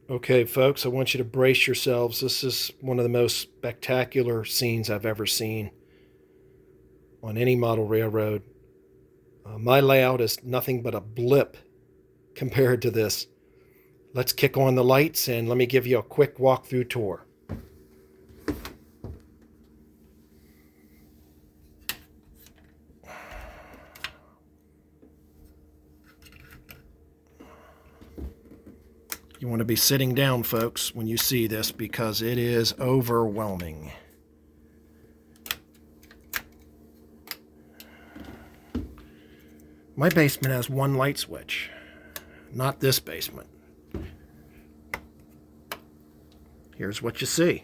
Okay, folks, I want you to brace yourselves. This is one of the most spectacular scenes I've ever seen on any model railroad. My layout is nothing but a blip compared to this. Let's kick on the lights and let me give you a quick walkthrough tour. You want to be sitting down, folks, when you see this because it is overwhelming. My basement has one light switch, not this basement. Here's what you see.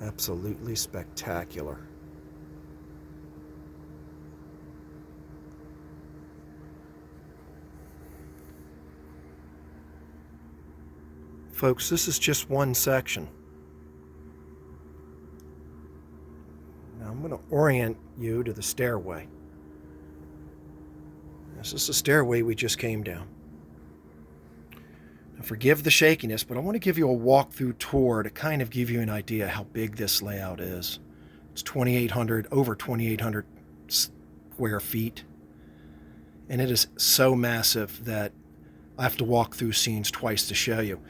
Absolutely spectacular. Folks, this is just one section. Now I'm going to orient you to the stairway. This is the stairway we just came down. Now forgive the shakiness, but I want to give you a walkthrough tour to kind of give you an idea how big this layout is. It's over 2,800 square feet. And it is so massive that I have to walk through scenes twice to show you.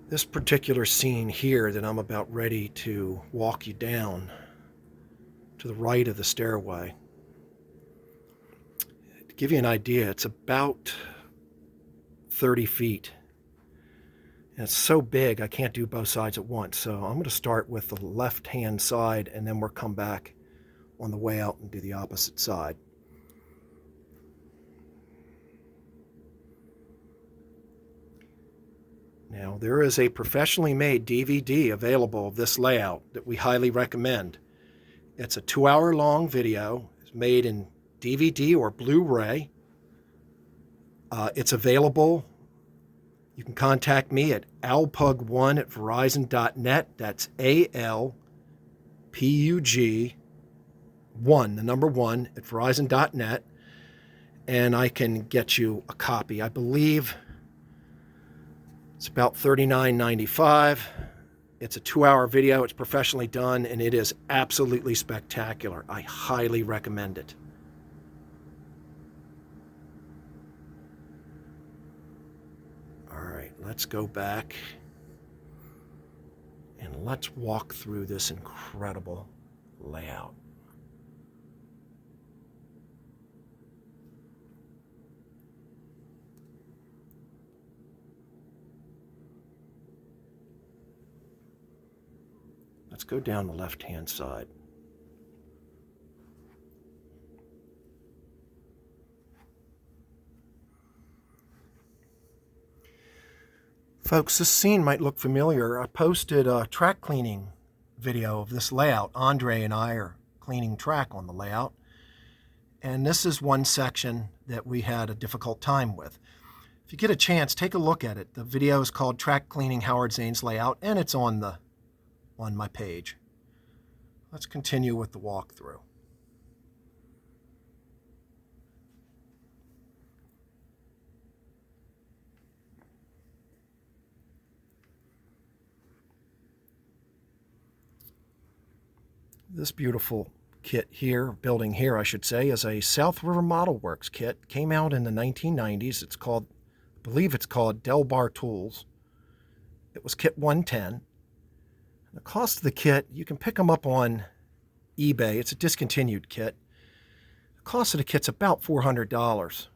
This particular scene here that I'm about ready to walk you down to the right of the stairway. To give you an idea, it's about 30 feet. And it's so big I can't do both sides at once. So I'm going to start with the left-hand side and then we'll come back on the way out and do the opposite side. Now, there is a professionally made DVD available of this layout that we highly recommend. It's a 2-hour long video. It's made in DVD or Blu-ray. It's available. You can contact me at alpug1@verizon.net. That's ALPUG1, the number 1, at verizon.net. And I can get you a copy. I believe it's about $39.95. It's a 2-hour video. It's professionally done, and it is absolutely spectacular. I highly recommend it. All right, let's go back and let's walk through this incredible layout. Let's go down the left-hand side. Folks, this scene might look familiar. I posted a track cleaning video of this layout. Andre and I are cleaning track on the layout. And this is one section that we had a difficult time with. If you get a chance, take a look at it. The video is called Track Cleaning Howard Zane's Layout, and it's on my page. Let's continue with the walkthrough. This beautiful kit here, building here I should say, is a South River Model Works kit. Came out in the 1990s. It's called, I believe it's called Del Bar Tools. It was kit 110. The cost of the kit, you can pick them up on eBay. It's a discontinued kit. The cost of the kit's about $400.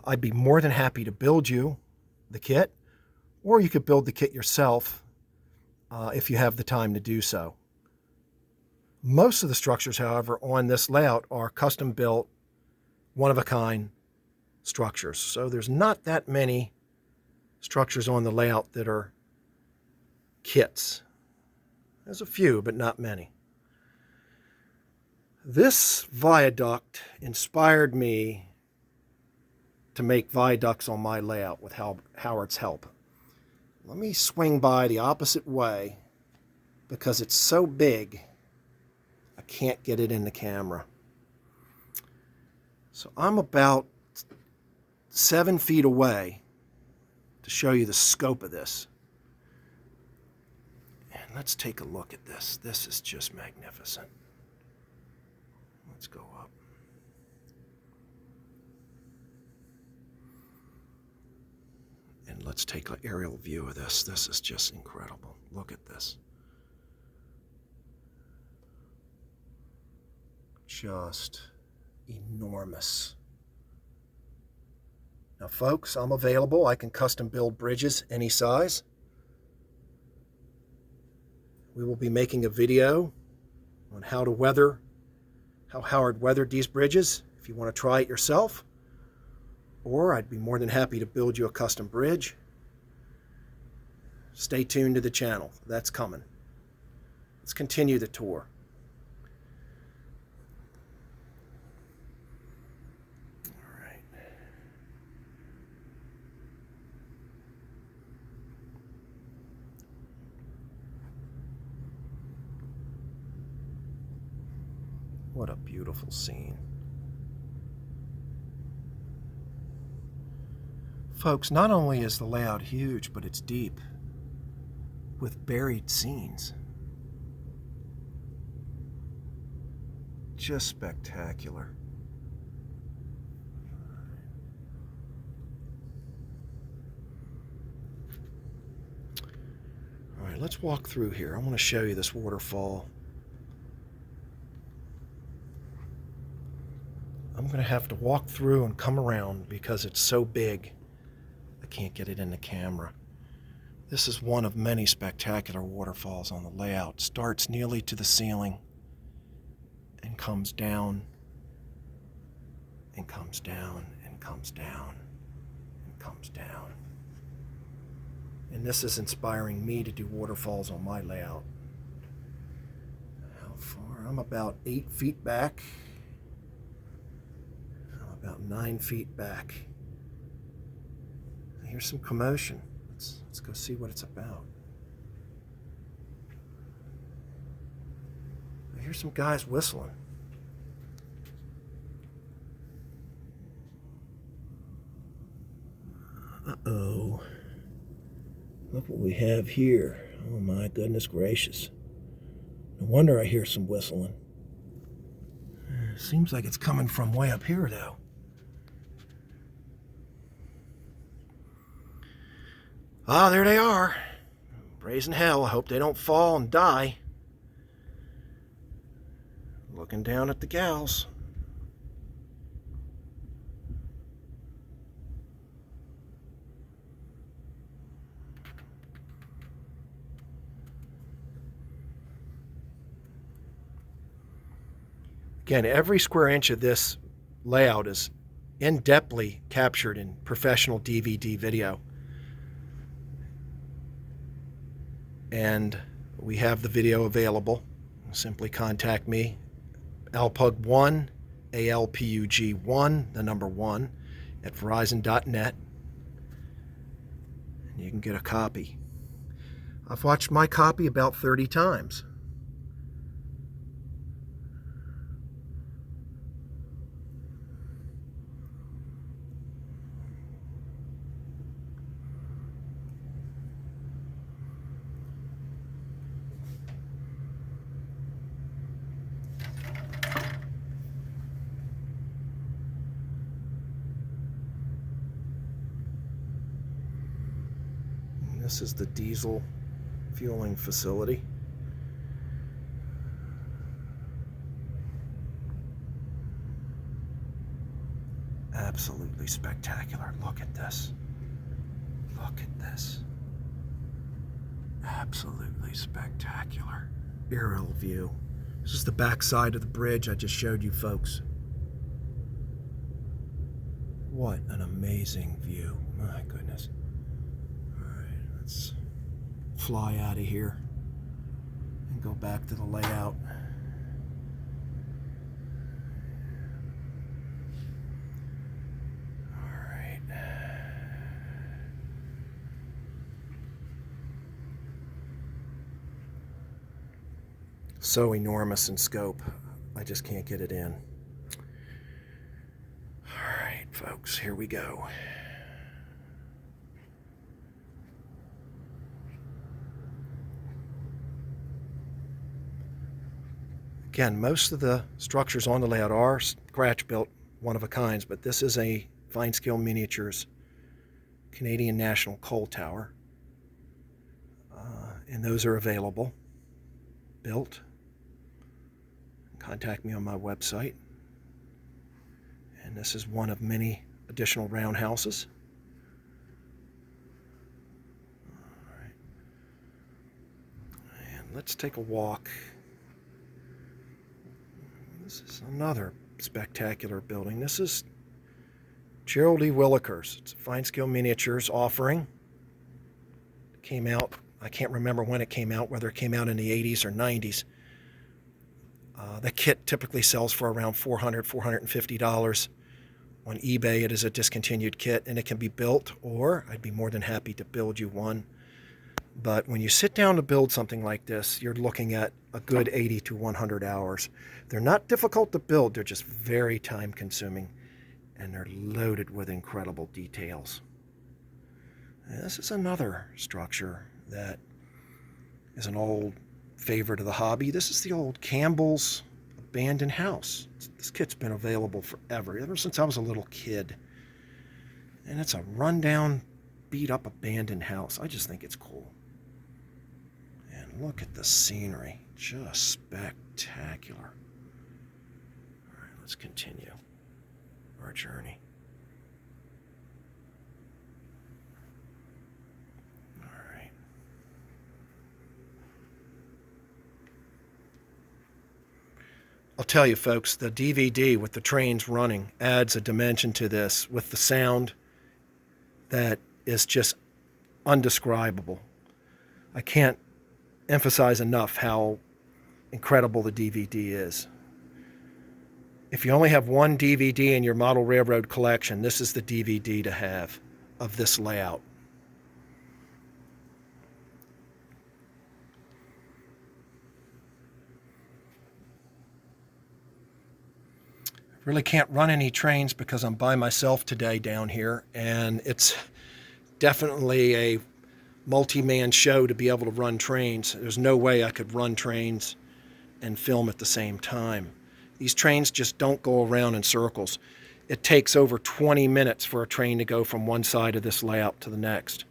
I'd be more than happy to build you the kit, or you could build the kit yourself if you have the time to do so. Most of the structures, however, on this layout are custom-built, one-of-a-kind structures. So there's not that many structures on the layout that are kits. There's a few, but not many. This viaduct inspired me to make viaducts on my layout with Howard's help. Let me swing by the opposite way because it's so big I can't get it in the camera. So I'm about 7 feet away to show you the scope of this. And let's take a look at this. This is just magnificent. Let's go up. And let's take an aerial view of this. This is just incredible. Look at this. Just enormous. Now, folks, I'm available. I can custom build bridges any size. We will be making a video on how Howard weathered these bridges if you want to try it yourself. Or I'd be more than happy to build you a custom bridge. Stay tuned to the channel. That's coming. Let's continue the tour. All right. What a beautiful scene. Folks, not only is the layout huge, but it's deep, with buried scenes. Just spectacular. All right, let's walk through here. I want to show you this waterfall. I'm going to have to walk through and come around because it's so big. Can't get it in the camera. This is one of many spectacular waterfalls on the layout. Starts nearly to the ceiling and comes down and comes down and comes down and comes down. And this is inspiring me to do waterfalls on my layout. How far? I'm about 8 feet back. I'm about 9 feet back. Here's some commotion. Let's go see what it's about. I hear some guys whistling. Uh-oh. Look what we have here. Oh my goodness gracious. No wonder I hear some whistling. Seems like it's coming from way up here though. Ah, there they are. Brazen hell. I hope they don't fall and die. Looking down at the gals. Again, every square inch of this layout is in-depthly captured in professional DVD video. And we have the video available. Simply contact me, alpug1, ALPUG1, the number 1, at verizon.net. And you can get a copy. I've watched my copy about 30 times. This is the diesel fueling facility. Absolutely spectacular. Look at this. Look at this. Absolutely spectacular. Aerial view. This is the back side of the bridge I just showed you folks. What an amazing view. My goodness. fly out of here and go back to the layout. So enormous in scope, I just can't get it in. All right, folks, here we go. Again, most of the structures on the layout are scratch-built, one-of-a-kinds, but this is a Fine Scale Miniatures Canadian National Coal Tower, and those are available, built. Contact me on my website. And this is one of many additional roundhouses. All right. And let's take a walk. This is another spectacular building. This is Gerald E. Willikers. It's a Fine Scale Miniatures offering. It came out, I can't remember when it came out, whether it came out in the 80s or 90s. The kit typically sells for around $400, $450. On eBay, it is a discontinued kit, and it can be built, or I'd be more than happy to build you one. But when you sit down to build something like this, you're looking at a good 80 to 100 hours. They're not difficult to build, they're just very time-consuming, and they're loaded with incredible details. And this is another structure that is an old favorite of the hobby. This is the old Campbell's abandoned house. This kit's been available forever, ever since I was a little kid. And it's a rundown, beat-up abandoned house. I just think it's cool. And look at the scenery. Just spectacular. All right, let's continue our journey. I'll tell you, folks, the DVD with the trains running adds a dimension to this with the sound that is just undescribable. I can't emphasize enough how incredible the DVD is. If you only have one DVD in your model railroad collection, this is the DVD to have of this layout. Really can't run any trains because I'm by myself today down here, and it's definitely a multi-man show to be able to run trains. There's no way I could run trains and film at the same time. These trains just don't go around in circles. It takes over 20 minutes for a train to go from one side of this layout to the next.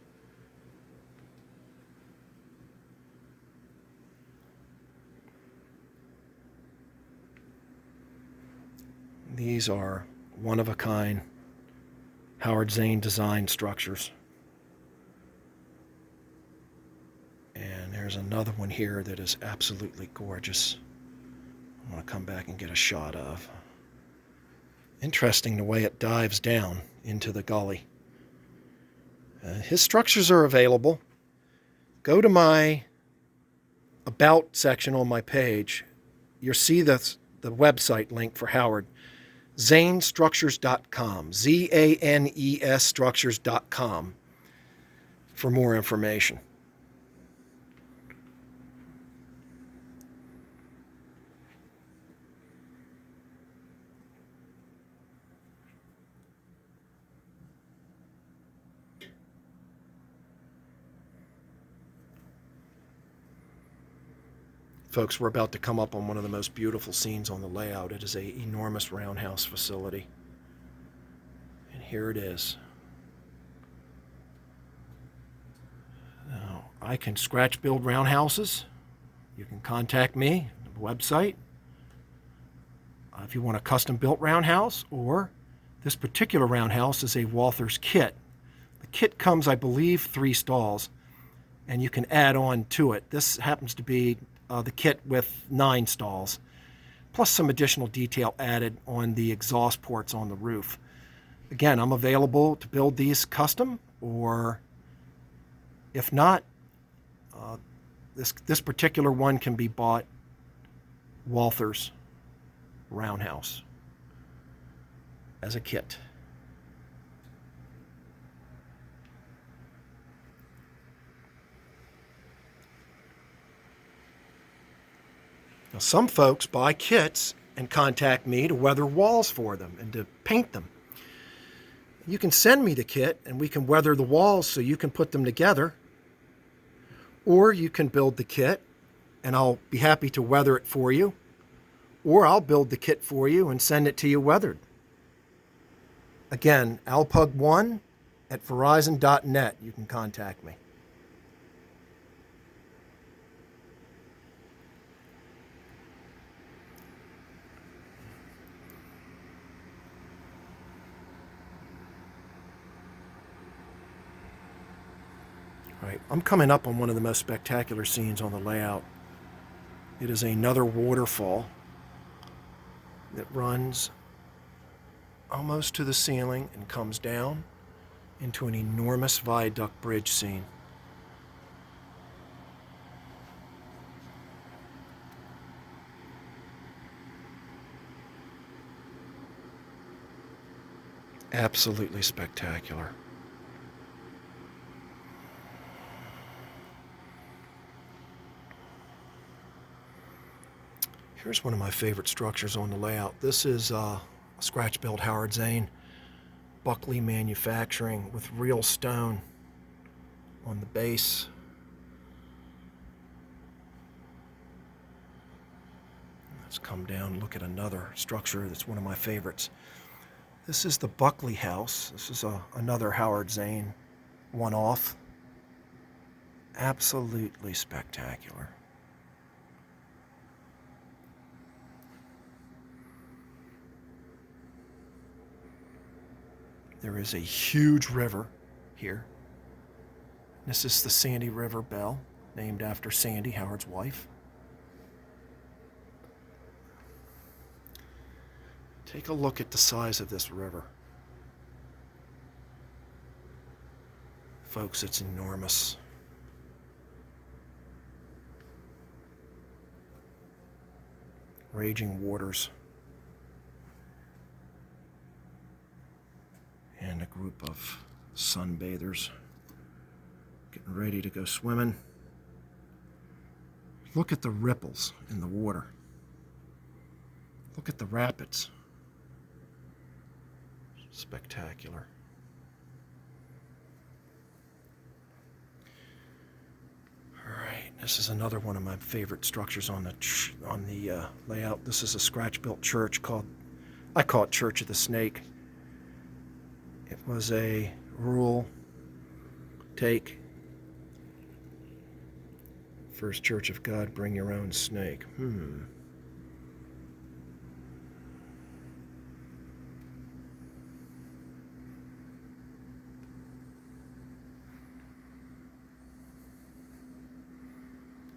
These are one-of-a-kind Howard Zane design structures. And there's another one here that is absolutely gorgeous. I want to come back and get a shot of. Interesting the way it dives down into the gully. His structures are available. Go to my About section on my page. You'll see the website link for Howard. ZaneStructures.com, Z-A-N-E-S Structures.com for more information. Folks, we're about to come up on one of the most beautiful scenes on the layout. It is an enormous roundhouse facility. And here it is. Now, I can scratch build roundhouses. You can contact me at the website if you want a custom built roundhouse, or this particular roundhouse is a Walther's kit. The kit comes, I believe, 3 stalls, and you can add on to it. This happens to be the kit with 9 stalls, plus some additional detail added on the exhaust ports on the roof. Again, I'm available to build these custom, or if not, This particular one can be bought Walther's Roundhouse as a kit. Now, some folks buy kits and contact me to weather walls for them and to paint them. You can send me the kit and we can weather the walls so you can put them together. Or you can build the kit and I'll be happy to weather it for you. Or I'll build the kit for you and send it to you weathered. Again, alpug1@verizon.net. You can contact me. All right, I'm coming up on one of the most spectacular scenes on the layout. It is another waterfall that runs almost to the ceiling and comes down into an enormous viaduct bridge scene. Absolutely spectacular. Here's one of my favorite structures on the layout. This is a scratch-built Howard Zane, Buckley manufacturing with real stone on the base. Let's come down and look at another structure that's one of my favorites. This is the Buckley House. This is another Howard Zane one-off. Absolutely spectacular. There is a huge river here. This is the Sandy River Belle, named after Sandy, Howard's wife. Take a look at the size of this river. Folks, it's enormous. Raging waters. And a group of sunbathers getting ready to go swimming. Look at the ripples in the water. Look at the rapids. Spectacular. All right, this is another one of my favorite structures on the layout. This is a scratch-built church I call it Church of the Snake. It was a rural take. First Church of God, bring your own snake.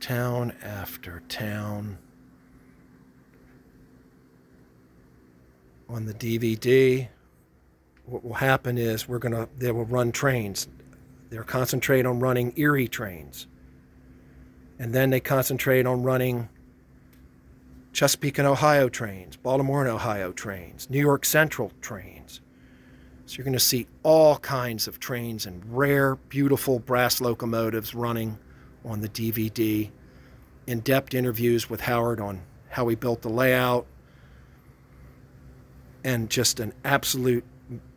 Town after town. On the DVD, what will happen is they will run trains. They'll concentrate on running Erie trains. And then they concentrate on running Chesapeake and Ohio trains, Baltimore and Ohio trains, New York Central trains. So you're going to see all kinds of trains and rare, beautiful brass locomotives running on the DVD. In-depth interviews with Howard on how he built the layout. And just an absolute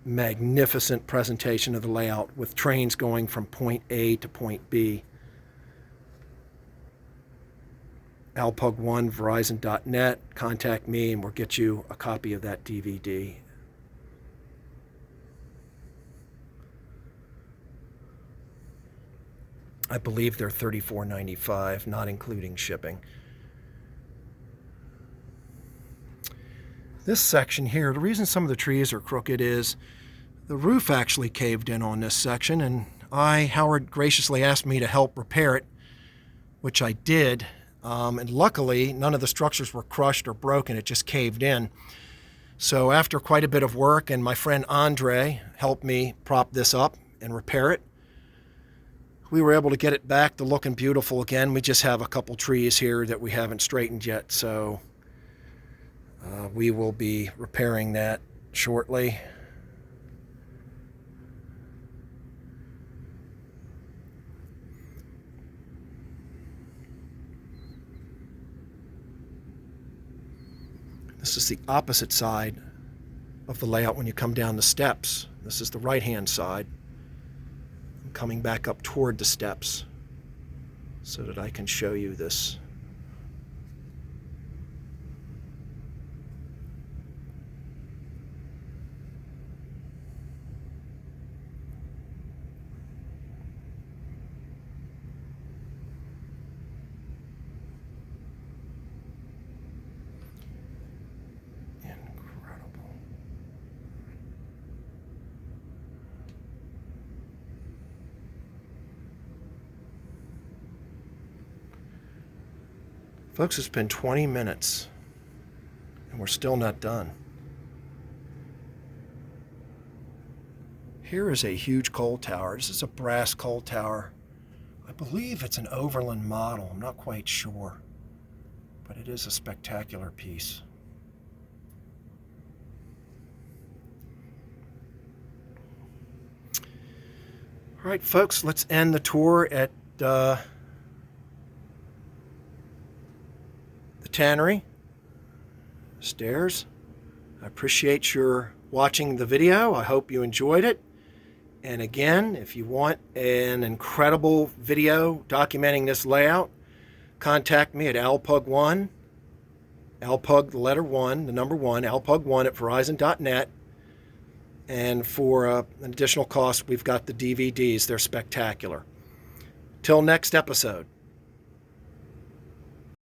magnificent presentation of the layout with trains going from point A to point B. alpug1 verizon.net. Contact me and we'll get you a copy of that DVD. I believe they're $34.95, not including shipping. This section here, the reason some of the trees are crooked is the roof actually caved in on this section, and Howard graciously asked me to help repair it, which I did. And luckily, none of the structures were crushed or broken. It just caved in. So after quite a bit of work, and my friend Andre helped me prop this up and repair it, we were able to get it back to looking beautiful again. We just have a couple trees here that we haven't straightened yet, so we will be repairing that shortly. This is the opposite side of the layout when you come down the steps. This is the right-hand side. I'm coming back up toward the steps so that I can show you this. Folks, it's been 20 minutes and we're still not done. Here is a huge coal tower. This is a brass coal tower. I believe it's an Overland model. I'm not quite sure, but it is a spectacular piece. All right, folks, let's end the tour at the tannery stairs. I appreciate your watching the video. I hope you enjoyed it. And again, if you want an incredible video documenting this layout, contact me at alpug1, alpug the letter 1, the number 1, alpug1 at verizon.net. And for an additional cost, we've got the DVDs. They're spectacular. Till next episode.